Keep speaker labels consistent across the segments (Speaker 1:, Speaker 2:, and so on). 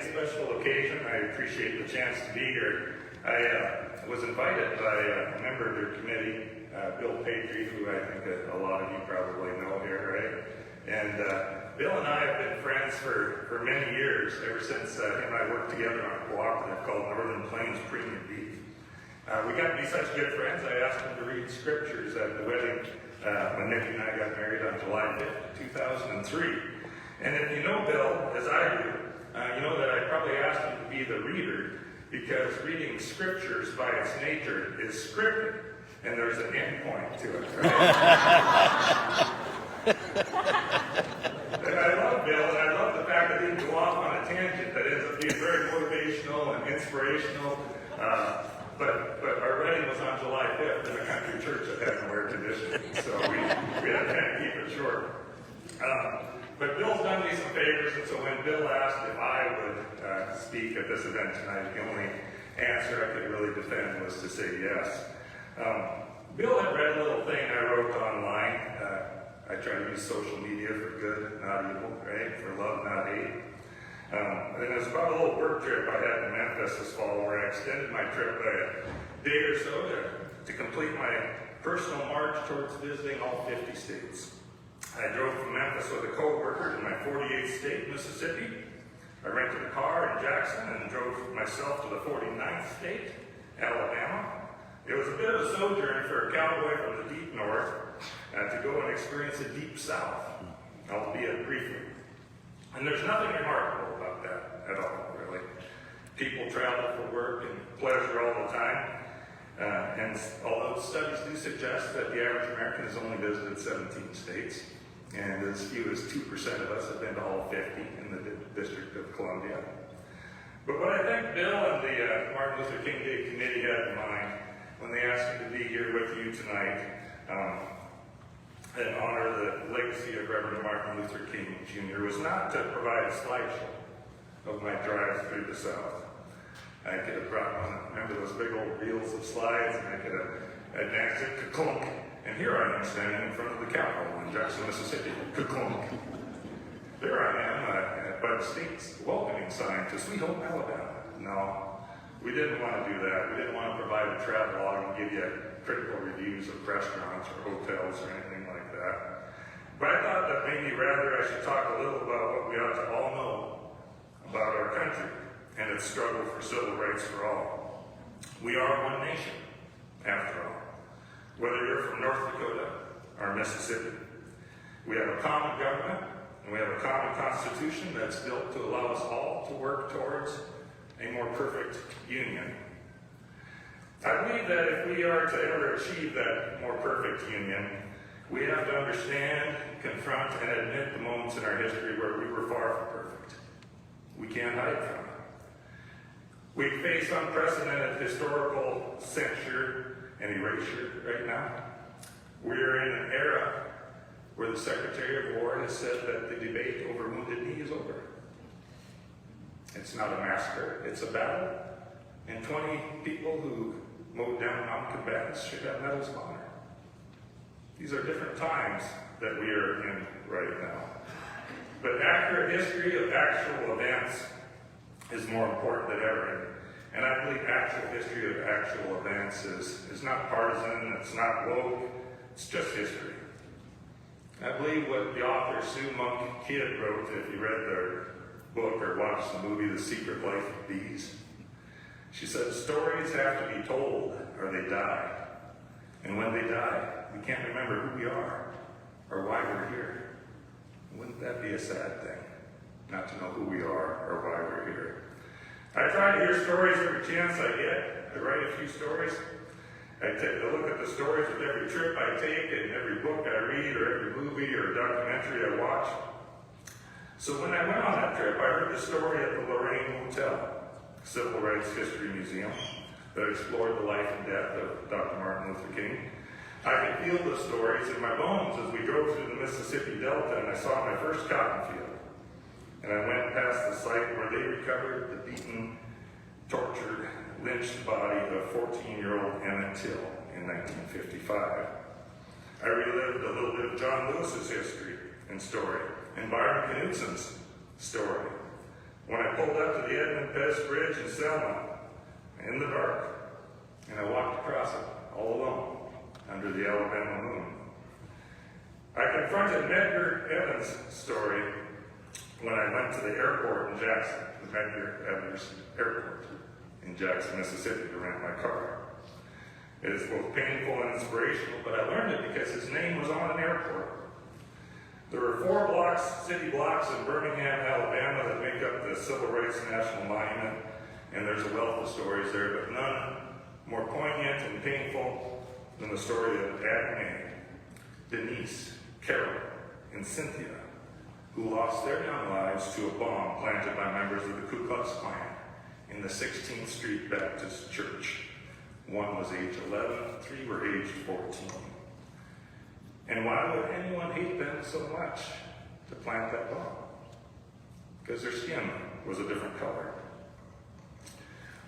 Speaker 1: a special occasion. I appreciate the chance to be here. I was invited by a member of your committee, Bill Patry, who I think a lot of you probably know here, right? And Bill and I have been friends for many years, ever since him and I worked together on a cooperative called Northern Plains Premium Beef. We got to be such good friends, I asked him to read scriptures at the wedding when Nikki and I got married on July 5th, 2003. And if you know Bill, as I do, you know that I probably asked him to be the reader, because reading scriptures by its nature is scripted, and there's an end point to it, right? And I love Bill, and I love the fact that he can go off on a tangent that ends up being very motivational and inspirational. But our wedding was on July 5th in a country church that had no air conditioning, so we had to kind of keep it short. But Bill's done me some favors, and so when Bill asked if I would speak at this event tonight, the only answer I could really defend was to say yes. Bill had read a little thing I wrote online. I try to use social media for good, not evil, right? For love, not hate. And it was about a little work trip I had in Memphis this fall, where I extended my trip by a day or so to complete my personal march towards visiting all 50 states. I drove from Memphis with a co-worker to my 48th state, Mississippi. I rented a car in Jackson and drove myself to the 49th state, Alabama. It was a bit of a sojourn for a cowboy from the deep north to go and experience the deep south, albeit briefly. And there's nothing remarkable about that at all, really. People travel for work and pleasure all the time. And although studies do suggest that the average American has only visited 17 states, and as few as 2% of us have been to all 50 in the District of Columbia. But what I think Bill and the Martin Luther King Day Committee had in mind when they asked me to be here with you tonight and honor the legacy of Reverend Martin Luther King Jr. was not to provide a slideshow of my drive through the South. I could have brought one, remember those big old reels of slides, and I could have advanced it to clunk. And here I am standing in front of the Capitol in Jackson, Mississippi. Ka-clunk. There I am by the state's welcoming sign to Sweet Home, Alabama. No, we didn't want to do that. We didn't want to provide a travel log and give you critical reviews of restaurants or hotels or anything like that. But I thought that maybe rather I should talk a little about what we ought to all know about our country and its struggle for civil rights for all. We are one nation, after all. Whether you're from North Dakota or Mississippi, we have a common government and we have a common constitution that's built to allow us all to work towards a more perfect union. I believe that if we are to ever achieve that more perfect union, we have to understand, confront, and admit the moments in our history where we were far from perfect. We can't hide from it. We face unprecedented historical censure and erasure right now. We're in an era where the Secretary of War has said that the debate over Wounded Knee is over. It's not a massacre, it's a battle. And 20 people who mowed down non-combatants should have medals of honor. These are different times that we are in right now. But accurate history of actual events is more important than ever. And I believe actual history of actual events is not partisan, it's not woke, it's just history. I believe what the author Sue Monk Kidd wrote, if you read their book or watched the movie The Secret Life of Bees. She said, stories have to be told or they die. And when they die, we can't remember who we are or why we're here. Wouldn't that be a sad thing, not to know who we are or why we're here? I try to hear stories every chance I get. I write a few stories. I take a look at the stories with every trip I take and every book I read or every movie or documentary I watch. So when I went on that trip, I heard the story at the Lorraine Hotel, Civil Rights History Museum, that explored the life and death of Dr. Martin Luther King. I could feel the stories in my bones as we drove through the Mississippi Delta and I saw my first cotton field. And I went past the site where they recovered the beaten, tortured, lynched body of 14-year-old Emmett Till in 1955. I relived a little bit of John Lewis's history and story, and Byron Knutson's story, when I pulled up to the Edmund Pettus Bridge in Selma in the dark, and I walked across it all alone under the Alabama moon. I confronted Medgar Evans' story when I went to the airport in Jackson, the Medgar Evans Airport in Jackson, Mississippi, to rent my car. It is both painful and inspirational, but I learned it because his name was on an airport. There are 4 city blocks in Birmingham, Alabama that make up the Civil Rights National Monument, and there's a wealth of stories there, but none more poignant and painful than the story of Agnes, Denise, Carol, and Cynthia, who lost their young lives to a bomb planted by members of the Ku Klux Klan in the 16th Street Baptist Church. One was age 11, 3 were aged 14. And why would anyone hate them so much to plant that bomb? Because their skin was a different color.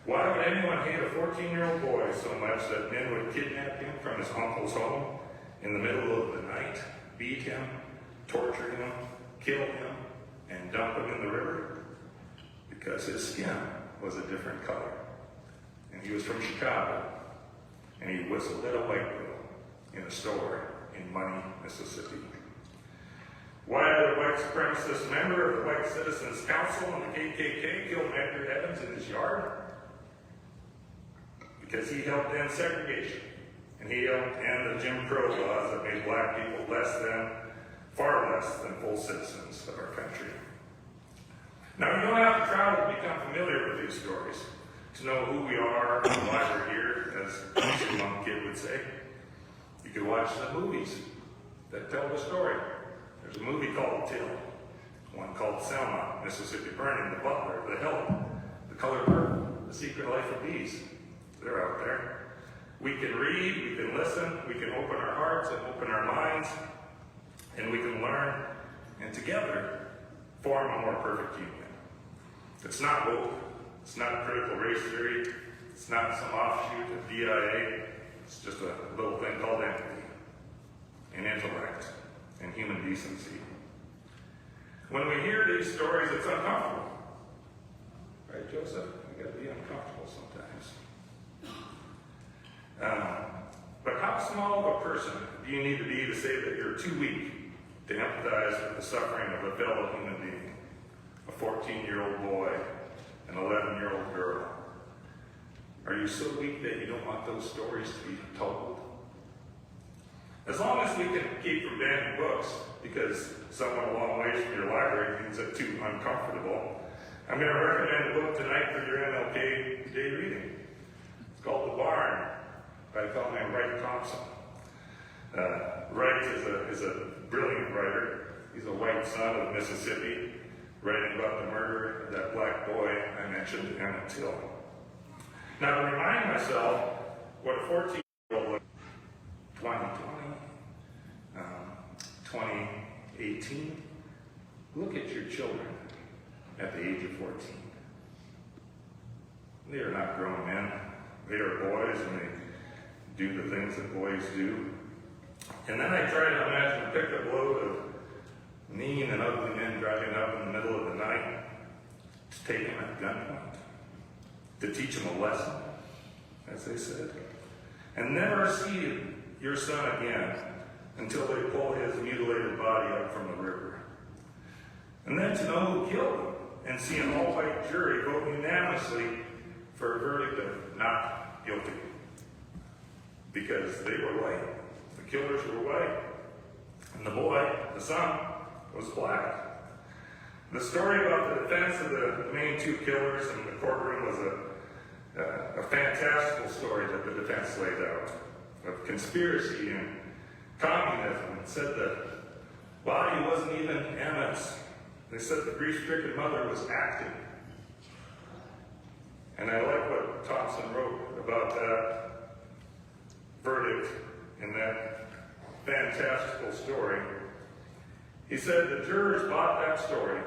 Speaker 1: Why would anyone hate a 14-year-old boy so much that men would kidnap him from his uncle's home in the middle of the night, beat him, torture him, kill him, and dump him in the river? Because his skin was a different color. And he was from Chicago, and he whistled at a white girl in a store in Money, Mississippi. Why did a white supremacist member of the White Citizens Council and the KKK kill Medgar Evans in his yard? Because he helped end segregation, and he helped end the Jim Crow laws that made black people far less than full citizens of our country. Now, you don't have to travel to become familiar with these stories, to know who we are and why we're here, as some young kid would say. You could watch the movies that tell the story. There's a movie called Till, one called Selma, Mississippi Burning, The Butler, The Help, The Color Purple, The Secret Life of Bees. They're out there. We can read, we can listen, we can open our hearts and open our minds, and we can learn, and together form a more perfect union. It's not woke, it's not critical race theory, it's not some offshoot of DIA, it's just a little thing called empathy, and intellect, and human decency. When we hear these stories, it's uncomfortable. Right, Joseph? We gotta be uncomfortable sometimes. But how small of a person do you need to be to say that you're too weak to empathize with the suffering of a fellow human being, a 14-year-old boy, an 11-year-old girl? Are you so weak that you don't want those stories to be told? As long as we can keep from banning books, because someone a long ways from your library finds it too uncomfortable, I'm going to recommend a book tonight for your MLK day reading. It's called The Barn, by a fellow named Wright Thompson. Wright is a brilliant writer. He's a white son of Mississippi, writing about the murder of that black boy I mentioned, Emmett Till. Now, to remind myself what a 14-year-old 2018, look at your children at the age of 14. They are not grown men. They are boys, and they do the things that boys do. And then I try to imagine a pickup load of mean and ugly men driving up in the middle of the night to take him at gunpoint, to teach him a lesson, as they said, and never see your son again until they pull his mutilated body up from the river. And then to know who killed him and see an all-white jury vote unanimously for a verdict of not guilty. Because they were white. The killers were white. And the boy, the son, was black. The story about the defense of the main 2 killers in the courtroom was a fantastical story that the defense laid out of conspiracy and communism. It said the body wasn't even Emmett's. They said the grief-stricken mother was acting. And I like what Thompson wrote about that verdict in that fantastical story. He said the jurors bought that story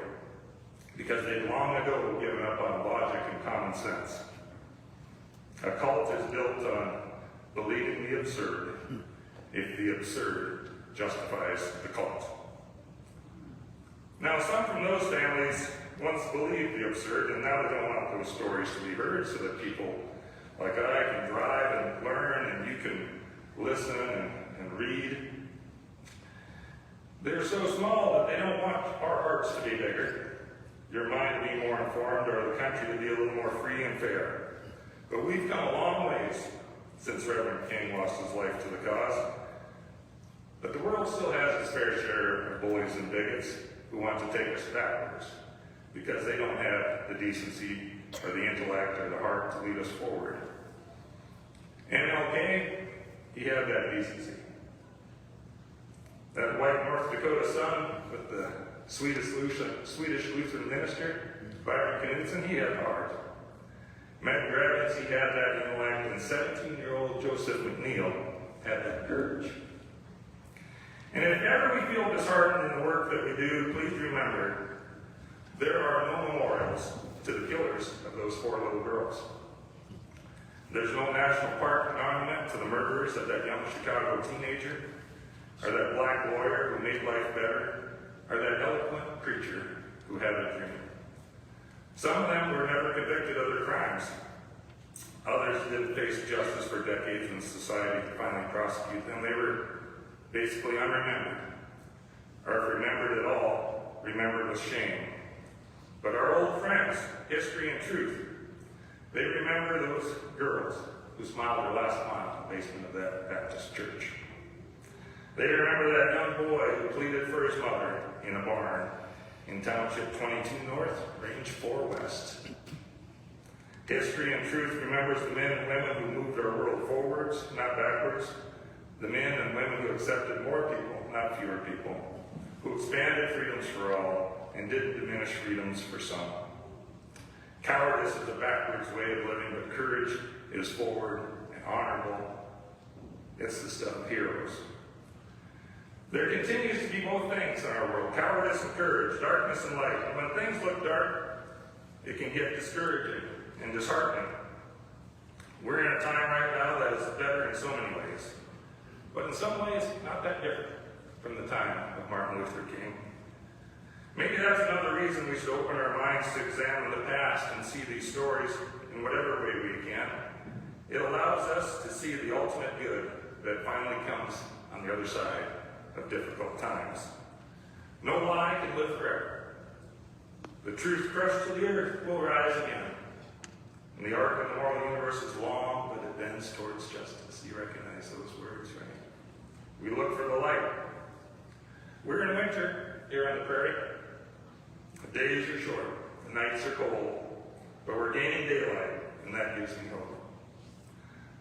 Speaker 1: because they'd long ago given up on logic and common sense. A cult is built on believing the absurd if the absurd justifies the cult. Now, some from those families once believed the absurd, and now they don't want those stories to be heard so that people like I can drive and learn and you can listen and read. They're so small that they don't want our hearts to be bigger, your mind to be more informed, or the country to be a little more free and fair. But we've come a long ways since Reverend King lost his life to the cause. But the world still has its fair share of bullies and bigots who want to take us backwards because they don't have the decency or the intellect or the heart to lead us forward. MLK, he had that decency. That white North Dakota son with the Swedish Lutheran minister, Byron Knudsen, he had heart. Matt Gravis, he had that intellect, and 17-year-old Joseph McNeil had that courage. And if ever we feel disheartened in the work that we do, please remember, there are no memorials to the killers of those 4 little girls. There's no national park monument to the murderers of that young Chicago teenager, or that black lawyer who made life better, or that eloquent preacher who had a dream. Some of them were never convicted of their crimes. Others didn't face justice for decades when society could finally prosecute them. They were basically unremembered, or if remembered at all, remembered with shame. But our old friends, history and truth, they remember those girls who smiled their last smile in the basement of that Baptist church. They remember that young boy who pleaded for his mother in a barn in Township 22 North, Range 4 West. History and truth remembers the men and women who moved our world forwards, not backwards. The men and women who accepted more people, not fewer people. Who expanded freedoms for all and didn't diminish freedoms for some. Cowardice is a backwards way of living, but courage is forward and honorable. It's the stuff of heroes. There continues to be both things in our world, cowardice and courage, darkness and light. And when things look dark, it can get discouraging and disheartening. We're in a time right now that is better in so many ways, but in some ways, not that different from the time of Martin Luther King. Maybe that's another reason we should open our minds to examine the past and see these stories in whatever way we can. It allows us to see the ultimate good that finally comes on the other side of difficult times. No lie can live forever. The truth crushed to the earth will rise again. And the arc of the moral universe is long, but it bends towards justice. You recognize those words, right? We look for the light. We're in winter here on the prairie. The days are short, the nights are cold, but we're gaining daylight, and that gives me hope.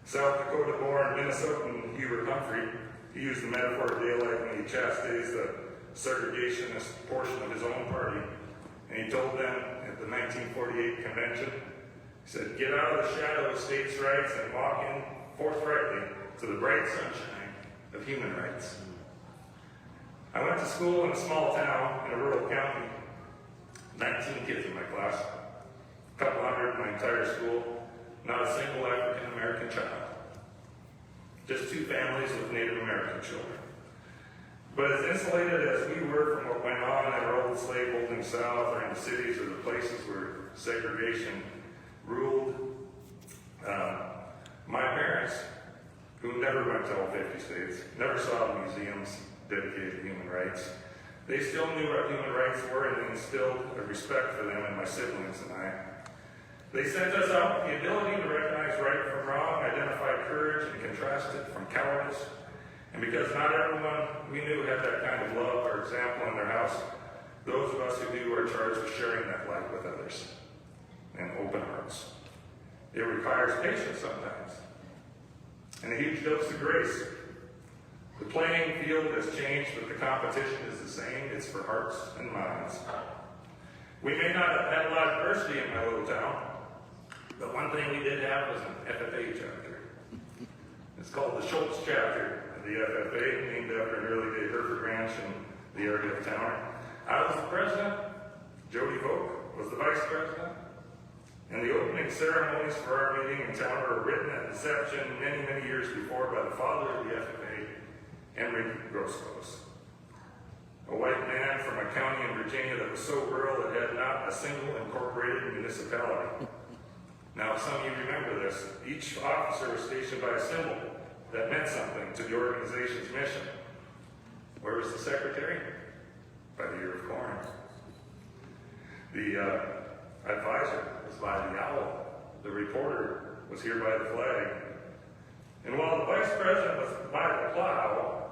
Speaker 1: South Dakota-born Minnesotan Hubert Humphrey, he used the metaphor of daylight when he chastised the segregationist portion of his own party, and he told them at the 1948 convention, he said, "Get out of the shadow of states' rights and walk in forthrightly to the bright sunshine of human rights." I went to school in a small town in a rural county. 19 kids in my class, a couple hundred in my entire school, not a single African American child. Just 2 families with Native American children. But as insulated as we were from what went on in our old slave-holding South or in the cities or the places where segregation ruled, my parents, who never went to all 50 states, never saw the museums dedicated to human rights, they still knew what human rights were and instilled a respect for them and my siblings and I. They sent us out with the ability to recognize right from wrong, identify courage, and contrast it from cowardice. And because not everyone we knew had that kind of love or example in their house, those of us who do are charged with sharing that light with others and open hearts. It requires patience sometimes and a huge dose of grace. The playing field has changed, but the competition is the same. It's for hearts and minds. We may not have had a lot of diversity in my little town, but one thing we did have was an FFA chapter. It's called the Schultz chapter of the FFA, named after an early day Hereford ranch in the area of Towner. I was the president, Jody Vogt was the vice president, and the opening ceremonies for our meeting in Towner were written at inception many, many years before by the father of the FFA, Henry Grosclose. a white man from a county in Virginia that was so rural it had not a single incorporated municipality. Now, some of you remember this. Each officer was stationed by a symbol that meant something to the organization's mission. Where was the secretary? By the ear of corn. The advisor was by the owl. The reporter was here by the flag. And while the vice president was by the plow,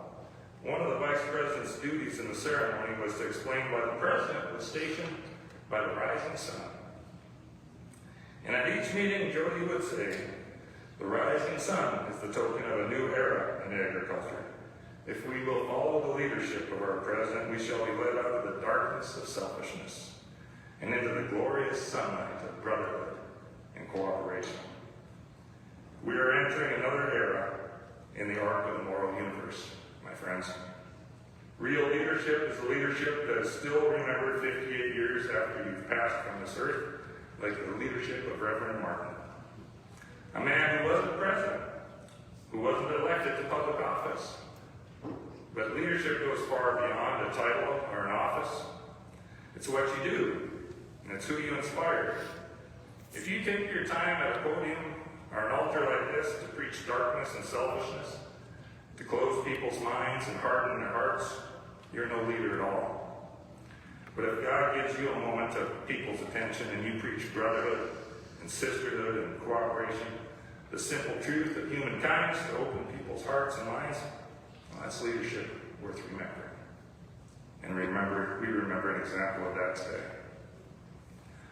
Speaker 1: one of the vice president's duties in the ceremony was to explain why the president was stationed by the rising sun. And at each meeting, Jody would say, the rising sun is the token of a new era in agriculture. If we will follow the leadership of our president, we shall be led out of the darkness of selfishness and into the glorious sunlight of brotherhood and cooperation. We are entering another era in the arc of the moral universe, my friends. Real leadership is a leadership that is still remembered 58 years after you've passed from this earth, like the leadership of Reverend Martin. A man who wasn't president, who wasn't elected to public office. But leadership goes far beyond a title or an office. It's what you do, and it's who you inspire. If you take your time at a podium or an altar like this to preach darkness and selfishness, to close people's minds and harden their hearts, you're no leader at all. But if God gives you a moment of people's attention and you preach brotherhood and sisterhood and cooperation, the simple truth of human kindness to open people's hearts and minds, well, that's leadership worth remembering. And we remember an example of that today.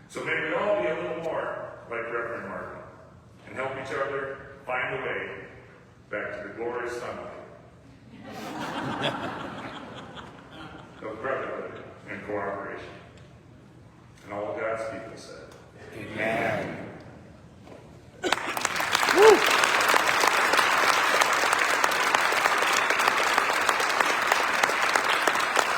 Speaker 1: So may we all be a little more like Reverend Martin and help each other find a way back to the glorious sunlight of brotherhood and cooperation. And all God's people said.